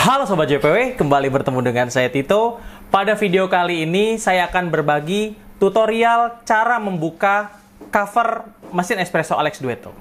Halo Sobat JPW, kembali bertemu dengan saya Tito. Pada video kali ini saya akan berbagi tutorial cara membuka cover mesin espresso Alex Duetto.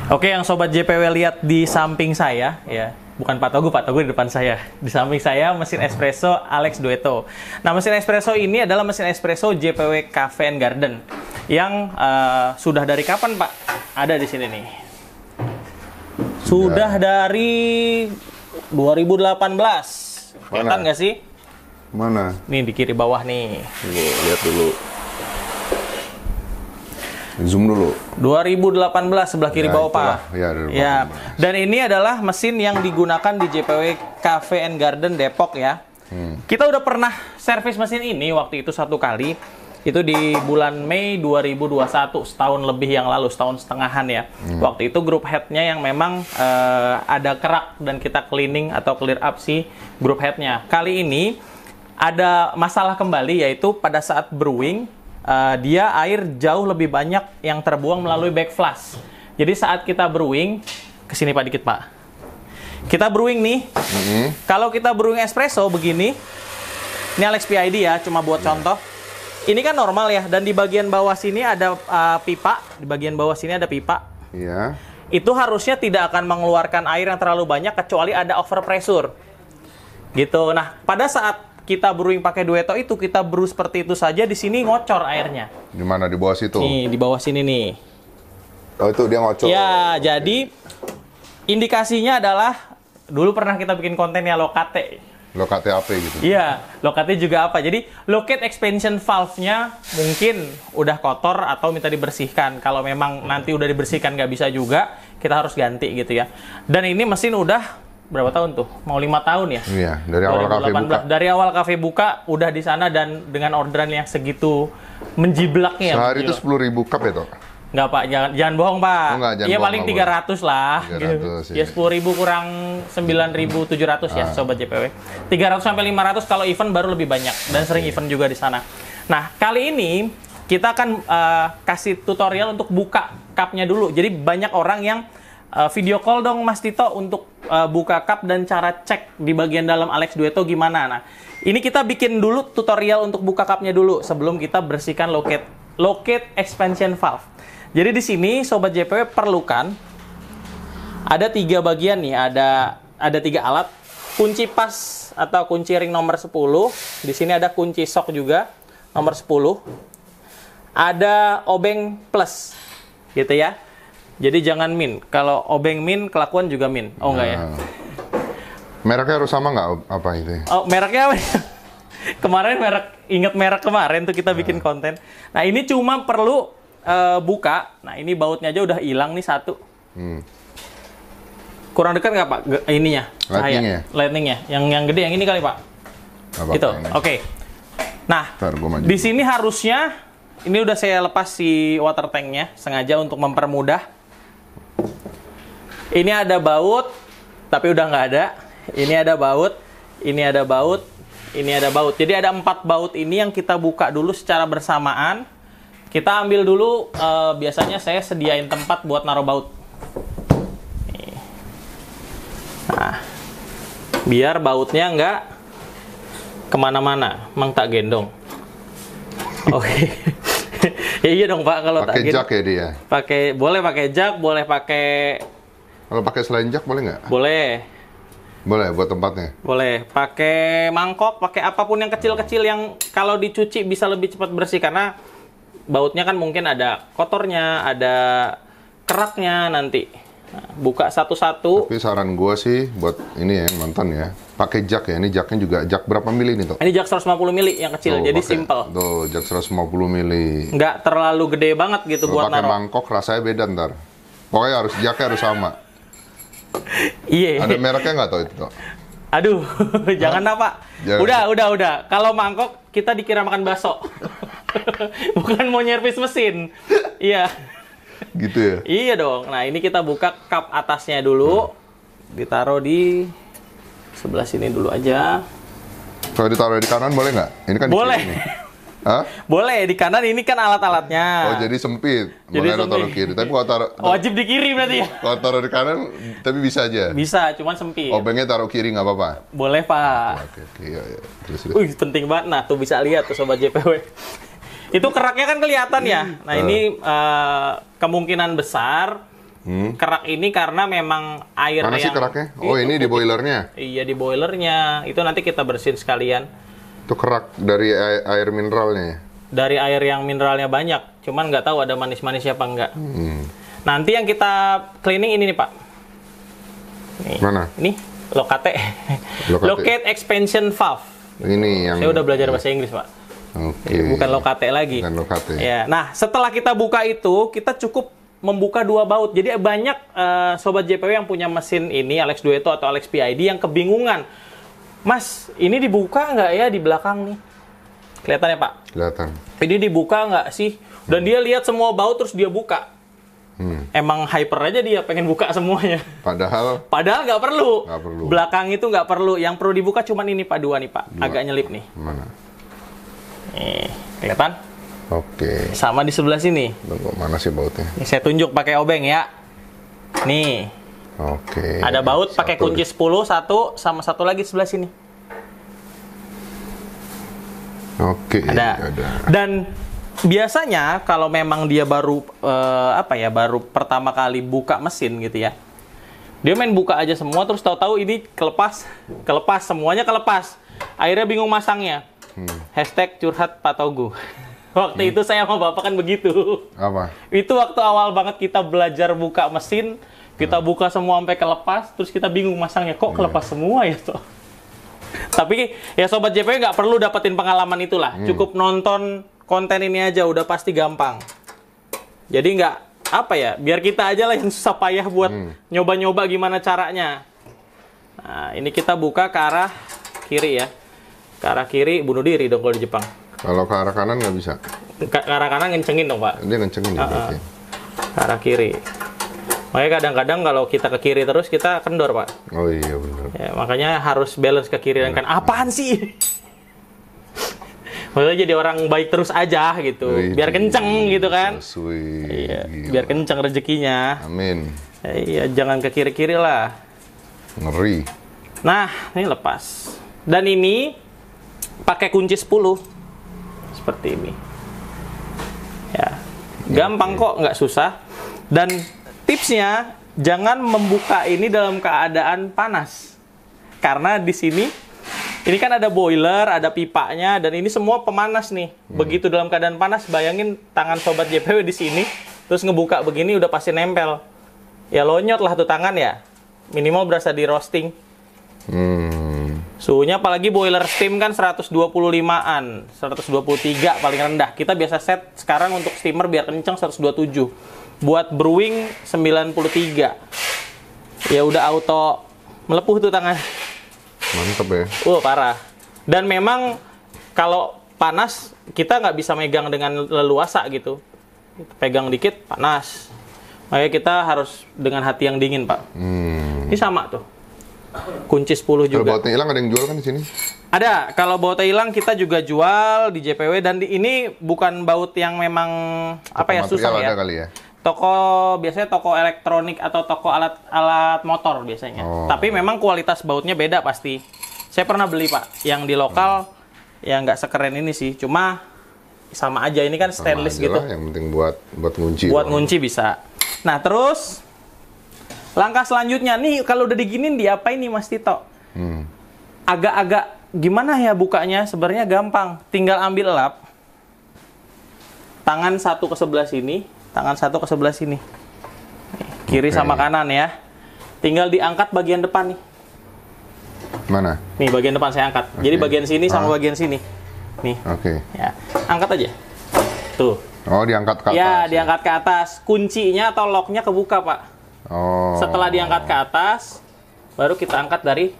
Oke, yang Sobat JPW lihat di samping saya, ya, bukan Pak Togu di depan saya. Di samping saya mesin espresso Alex Duetto. Nah, mesin espresso ini adalah mesin espresso JPW Cafe and Garden yang sudah dari kapan, Pak? Ada di sini nih. Sudah dari 2018. Kelihatan nggak sih? Mana? Nih di kiri bawah nih. Lihat dulu. Zoom dulu. 2018 sebelah kiri bawah, Pak. Ya. Dan ini adalah mesin yang digunakan di JPW Cafe and Garden Depok ya. Kita udah pernah servis mesin ini waktu itu satu kali. Itu di bulan Mei 2021, setahun lebih yang lalu, setahun setengahan ya. Waktu itu group headnya yang memang ada kerak dan kita cleaning atau clear up si group headnya. Kali ini ada masalah kembali, yaitu pada saat brewing dia air jauh lebih banyak yang terbuang melalui backflush. Jadi saat kita brewing, kesini Pak dikit Pak. Kita brewing nih, kalau kita brewing espresso begini, ini Alex PID ya, cuma buat contoh. Ini kan normal ya, dan di bagian bawah sini ada pipa, di bagian bawah sini ada pipa. Iya. Itu harusnya tidak akan mengeluarkan air yang terlalu banyak kecuali ada overpressure. Gitu. Nah, pada saat kita brewing pakai Duetto itu, kita brew seperti itu saja, di sini ngocor airnya. Di mana? Di bawah situ? Nih, di bawah sini nih. Oh, itu dia ngocor. Ya, jadi indikasinya adalah dulu pernah kita bikin kontennya Locate. Locate apa gitu? Iya, Locate juga apa. Jadi, locate expansion valve-nya mungkin udah kotor atau minta dibersihkan. Kalau memang nanti udah dibersihkan nggak bisa juga, kita harus ganti gitu ya. Dan ini mesin udah berapa tahun tuh? Mau 5 tahun ya? Iya, dari awal kafe buka. Dari awal kafe buka udah di sana, dan dengan orderan yang segitu menjiblaknya. Sehari itu 10.000 cup ya, Tok? Enggak, Pak. Jangan bohong, Pak. Oh, Iya, paling 300 lah. 300, ya 10.000 kurang 9.700 ya, Sobat JPW. 300 sampai 500 kalau event baru lebih banyak, dan sering event juga di sana. Nah, kali ini kita akan kasih tutorial untuk buka cupnya dulu. Jadi banyak orang yang video call dong Mas Tito untuk buka cup dan cara cek di bagian dalam Alex Duetto gimana. Nah, ini kita bikin dulu tutorial untuk buka cupnya dulu sebelum kita bersihkan locate expansion valve. Jadi di sini Sobat JPW perlukan ada 3 bagian nih, ada 3 alat. Kunci pas atau kunci ring nomor 10. Di sini ada kunci sok juga nomor 10. Ada obeng plus gitu ya. Jadi jangan min. Kalau obeng min, kelakuan juga min. Oh, enggak ya? Mereknya harus sama nggak apa itu? Oh, mereknya apa? Kemarin ingat merek kemarin tuh kita bikin konten. Nah, ini cuma perlu buka. Nah, ini bautnya aja udah hilang nih satu. Kurang dekat nggak Pak? Ininya? Lightning-nya. Yang gede, yang ini kali Pak. Itu. Oke. Nah, di sini harusnya, ini udah saya lepas si water tank-nya sengaja untuk mempermudah. Ini ada baut, tapi udah nggak ada. Ini ada baut, ini ada baut, ini ada baut. Jadi ada 4 baut ini yang kita buka dulu secara bersamaan. Kita ambil dulu, biasanya saya sediain tempat buat naruh baut. Nih. Nah, biar bautnya nggak kemana-mana, mang tak gendong. Oke. Ya iya dong Pak, kalau tak jak ya dia. Boleh pakai jak, boleh pakai. Kalau pakai selain jak boleh nggak? Boleh. Boleh buat tempatnya. Boleh pakai mangkok, pakai apapun yang kecil-kecil yang kalau dicuci bisa lebih cepat bersih, karena bautnya kan mungkin ada kotornya, ada keraknya nanti. Nah, buka satu-satu. Tapi saran gue sih buat ini ya, nonton ya, pakai jak ya. Ini jaknya juga jak berapa mili nih Tok? Ini jak 150 mili yang kecil, jadi simple. Tuh, jak 150 mili. Nggak terlalu gede banget gitu buat naruh. Pakai mangkok rasanya beda ntar. Pokoknya jaknya harus sama. Iya. Ada mereknya nggak Tok itu Tok? Aduh, jangan Pak. Udah. Kalau mangkok kita dikira makan bakso. Bukan mau nyervis mesin. Iya. Gitu ya? Iya dong. Nah, ini kita buka cup atasnya dulu. Ditaruh di sebelah sini dulu aja. Kalau ditaruh di kanan boleh nggak? Ini kan di Boleh. kiri nih. Hah? Boleh, di kanan ini kan alat-alatnya. Oh, jadi sempit. Jadi Makanya taruh kiri. Tapi kalau taruh Wajib di kiri berarti ya? kalau taruh di kanan, tapi bisa aja. Bisa, cuman sempit. Obengnya taruh kiri nggak apa-apa. Boleh, Pak. Oke, iya, iya. Terus. Penting banget. Nah, tuh bisa lihat tuh Sobat JPW. Itu keraknya kan kelihatan ya. Nah, ini kemungkinan besar kerak ini karena memang air Mana sih keraknya? Oh, ini di boilernya. Iya, di boilernya. Itu nanti kita bersihin sekalian. Itu kerak dari air mineralnya ya? Dari air yang mineralnya banyak. Cuman nggak tahu ada manis-manisnya apa enggak. Nanti yang kita cleaning ini nih, Pak. Nih. Mana? Ini Locate. Locate expansion valve. Ini yang... Saya udah belajar bahasa Inggris, Pak. Oke. Bukan Locate lagi. Bukan Locate. Ya. Nah, setelah kita buka itu, kita cukup membuka 2 baut. Jadi banyak Sobat JPW yang punya mesin ini, Alex Dueto atau Alex PID yang kebingungan. Mas, ini dibuka nggak ya di belakang nih? Kelihatan ya, Pak? Kelihatan. Ini dibuka nggak sih? Dan dia lihat semua baut terus dia buka. Emang hyper aja dia pengen buka semuanya. Padahal nggak perlu. Nggak perlu. Belakang itu nggak perlu. Yang perlu dibuka cuman ini, Pak. 2 nih, Pak. Agak nyelip nih. Mana? Nih, kelihatan? Oke. Sama di sebelah sini. Tunggu, mana sih bautnya? Ini saya tunjuk pakai obeng ya. Nih. Oke. Ada baut pakai kunci 10, satu sama satu lagi sebelah sini. Oke. Ada. Dan biasanya kalau memang dia baru baru pertama kali buka mesin gitu ya. Dia main buka aja semua terus tahu-tahu ini kelepas semuanya kelepas. Akhirnya bingung masangnya. #curhat Pak Togu. Waktu itu saya sama Bapak kan begitu. Apa? Itu waktu awal banget kita belajar buka mesin. Kita buka semua sampai kelepas, terus kita bingung masangnya. Kok kelepas semua ya, toh? Tapi ya Sobat JPW nggak perlu dapetin pengalaman itulah. Cukup nonton konten ini aja, udah pasti gampang. Jadi nggak, biar kita aja lah yang susah payah buat nyoba-nyoba gimana caranya. Nah, ini kita buka ke arah kiri ya. Ke arah kiri, bunuh diri dong kalau di Jepang. Kalau ke arah kanan nggak bisa? Ke arah kanan ngencengin dong, Pak. Dia ngencengin ya berarti. Ke arah kiri. Makanya kadang-kadang kalau kita ke kiri terus kita kendor, Pak. Oh iya benar. Ya, makanya harus balance ke kiri dan kanan. Apaan sih? Maksudnya jadi orang baik terus aja gitu. Biar kenceng gitu kan. Iya, biar kenceng rezekinya. Amin. Iya, jangan ke kiri-kiri lah. Ngeri. Nah, ini lepas. Dan ini pakai kunci 10. Seperti ini. Ya. Gampang kok, nggak susah. Dan tipsnya, jangan membuka ini dalam keadaan panas. Karena di sini, ini kan ada boiler, ada pipanya, dan ini semua pemanas nih. Begitu dalam keadaan panas, bayangin tangan Sobat JPW di sini, terus ngebuka begini udah pasti nempel. Ya lonyot lah tuh tangan ya. Minimal berasa di roasting. Suhunya apalagi boiler steam kan 125-an, 123 paling rendah. Kita biasa set sekarang untuk steamer biar kenceng 127. Buat brewing 93. Ya udah auto melepuh tuh tangan. Mantep ya. Parah. Dan memang kalau panas kita nggak bisa megang dengan leluasa gitu. Pegang dikit panas. Makanya kita harus dengan hati yang dingin, Pak. Ini sama tuh. Kunci 10 juga. Kalau bautnya hilang ada yang jual kan di sini? Ada. Kalau bautnya hilang kita juga jual di JPW dan ini bukan baut yang memang susah ya. Ada kali ya. Biasanya toko elektronik atau toko alat motor biasanya. Tapi memang kualitas bautnya beda pasti. Saya pernah beli, Pak, yang di lokal yang nggak sekeren ini sih. Cuma sama aja, ini kan stainless gitu. Lah, yang penting buat ngunci. Buat ngunci bisa. Nah, terus langkah selanjutnya nih kalau udah diginin diapain nih Mas Tito? Agak-agak gimana ya bukanya? Sebenarnya gampang. Tinggal ambil lap. Tangan satu ke sebelah sini. Tangan satu ke sebelah sini. Kiri sama kanan ya. Tinggal diangkat bagian depan nih. Mana? Nih bagian depan saya angkat. Jadi bagian sini sama bagian sini. Nih. Ya. Angkat aja. Tuh. Oh, diangkat ke atas. Ya, diangkat ke atas. Kuncinya atau locknya kebuka, Pak. Setelah diangkat ke atas, baru kita angkat dari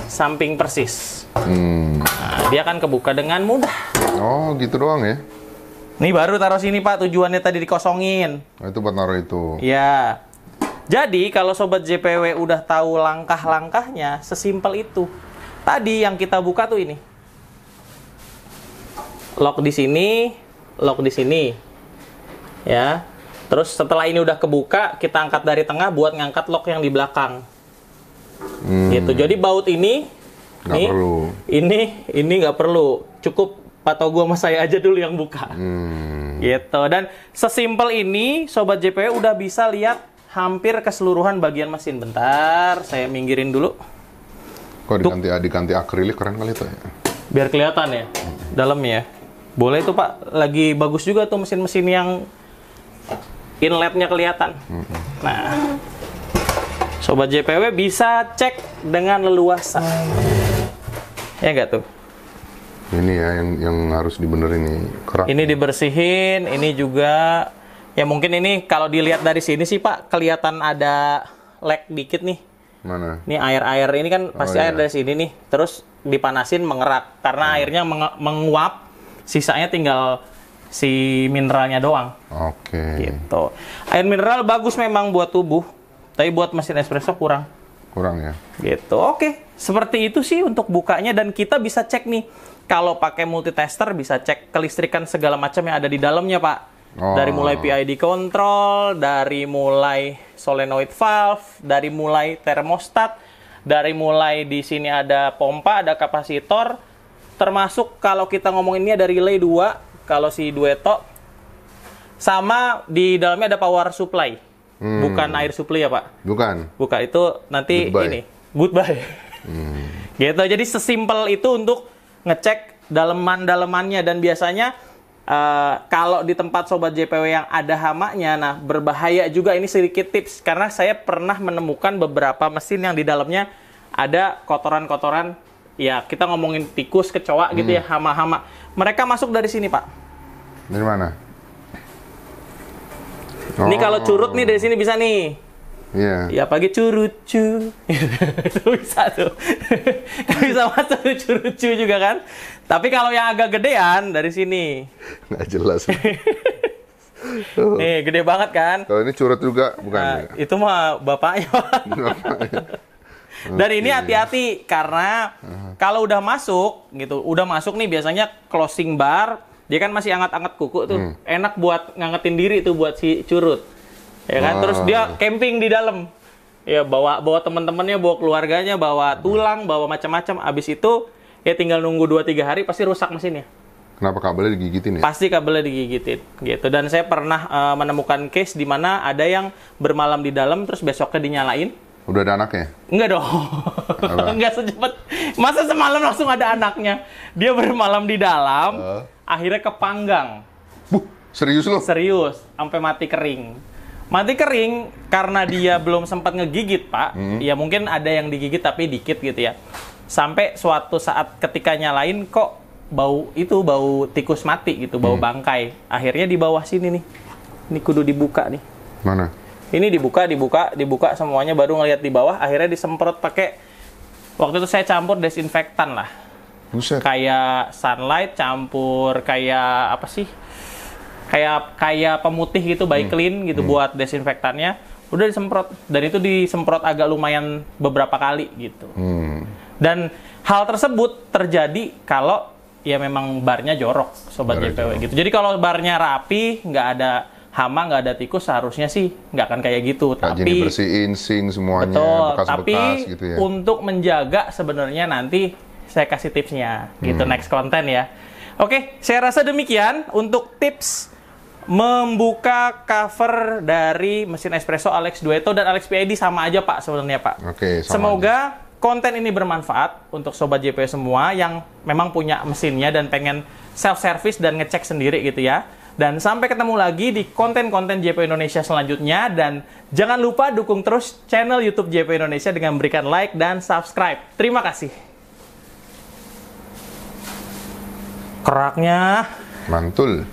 samping persis. Nah, dia akan kebuka dengan mudah. Oh, gitu doang ya? Nih baru taruh sini, Pak. Tujuannya tadi dikosongin. Itu buat naruh itu. Ya. Jadi kalau Sobat JPW udah tahu langkah-langkahnya, sesimpel itu. tadi yang kita buka tuh ini. Lock di sini, lock di sini. Ya. Terus setelah ini udah kebuka, kita angkat dari tengah buat ngangkat lock yang di belakang. Gitu. Jadi baut ini Nggak perlu. Ini nggak perlu. Cukup Pak Togo sama saya aja dulu yang buka. Gitu. Dan sesimpel ini, Sobat JPW udah bisa lihat hampir keseluruhan bagian mesin. Bentar, saya minggirin dulu. Kok diganti akrilik keren kali itu ya? Biar kelihatan ya, dalamnya. Boleh tuh Pak, lagi bagus juga tuh mesin-mesin yang inletnya kelihatan. Nah, Sobat JPW bisa cek dengan leluasa. Ya nggak tuh? Ini ya yang harus dibenerin nih, kerak. Ini dibersihin, ini juga ya mungkin ini kalau dilihat dari sini sih Pak kelihatan ada lek dikit nih. Mana? Ini air ini kan pasti air iya. dari sini nih, terus dipanasin mengerak karena airnya menguap, sisanya tinggal si mineralnya doang. Oke. Gitu. Air mineral bagus memang buat tubuh, tapi buat mesin espresso kurang. Kurang ya? Gitu. Oke, seperti itu sih untuk bukanya dan kita bisa cek nih. Kalau pakai multitester bisa cek kelistrikan segala macam yang ada di dalamnya, Pak. Oh. Dari mulai PID control, dari mulai solenoid valve, dari mulai termostat, dari mulai di sini ada pompa, ada kapasitor, termasuk kalau kita ngomong ini ada relay 2, kalau si Dueto, sama di dalamnya ada power supply. Bukan air supply ya Pak? Bukan, itu nanti goodbye. Ini goodbye. Gitu, jadi sesimpel itu untuk ngecek daleman-dalemannya. Dan biasanya kalau di tempat Sobat JPW yang ada hamanya, nah berbahaya juga. Ini sedikit tips, karena saya pernah menemukan beberapa mesin yang di dalamnya ada kotoran-kotoran. Ya kita ngomongin tikus, kecoa gitu ya, hama-hama. Mereka masuk dari sini Pak. Dari mana? Ini kalau curut nih dari sini bisa nih. Iya. Ya pagi curut-cu. Itu bisa tuh. Kan bisa masuk curut-cu juga kan. Tapi kalau yang agak gedean dari sini. Nggak jelas. Nih, gede banget kan. Kalau ini curut juga, bukan? Nah, Ya? itu mah bapaknya. Dan ini hati-hati karena kalau udah masuk gitu, udah masuk nih biasanya closing bar, dia kan masih anget-anget kuku tuh. Enak buat ngangetin diri tuh buat si curut. Ya kan? Terus dia camping di dalam. Ya bawa teman-temannya, bawa keluarganya, bawa tulang, bawa macam-macam. Abis itu ya tinggal nunggu 2-3 hari pasti rusak mesinnya. Kenapa kabelnya digigitin ya? Pasti kabelnya digigitin gitu. Dan saya pernah menemukan case di mana ada yang bermalam di dalam terus besoknya dinyalain. Udah ada anaknya? Enggak dong. Enggak secepat. Masa semalam langsung ada anaknya. Dia bermalam di dalam, akhirnya kepanggang. Serius loh? Serius, sampai mati kering. Mati kering karena dia belum sempat ngegigit, Pak. Ya mungkin ada yang digigit tapi dikit gitu ya. Sampai suatu saat ketika nyalain kok bau tikus mati gitu, bau bangkai. Akhirnya di bawah sini nih. Ini kudu dibuka nih. Mana? Ini dibuka semuanya, baru ngelihat di bawah, akhirnya disemprot pakai, waktu itu saya campur desinfektan lah. Buset. Kayak sunlight campur kayak apa sih? Kayak pemutih gitu, by clean gitu buat desinfektannya. Udah disemprot, dan itu disemprot agak lumayan beberapa kali gitu. Dan hal tersebut terjadi kalau ya memang barnya jorok, Sobat JPW gitu. Jadi kalau barnya rapi, nggak ada hama, nggak ada tikus, seharusnya sih nggak akan kayak gitu. Tapi bersihin sink semuanya, betul, bekas-bekas tapi gitu ya. untuk menjaga sebenarnya nanti saya kasih tipsnya gitu next konten ya. Oke, saya rasa demikian untuk tips membuka cover dari mesin espresso Alex Dueto dan Alex PID. Sama aja Pak sebenarnya Pak. Oke, sama Semoga konten ini bermanfaat untuk Sobat JPW semua yang memang punya mesinnya dan pengen self-service dan ngecek sendiri gitu ya. Dan sampai ketemu lagi di konten-konten JPW Indonesia selanjutnya. Dan jangan lupa dukung terus channel YouTube JPW Indonesia dengan memberikan like dan subscribe. Terima kasih. Keraknya mantul.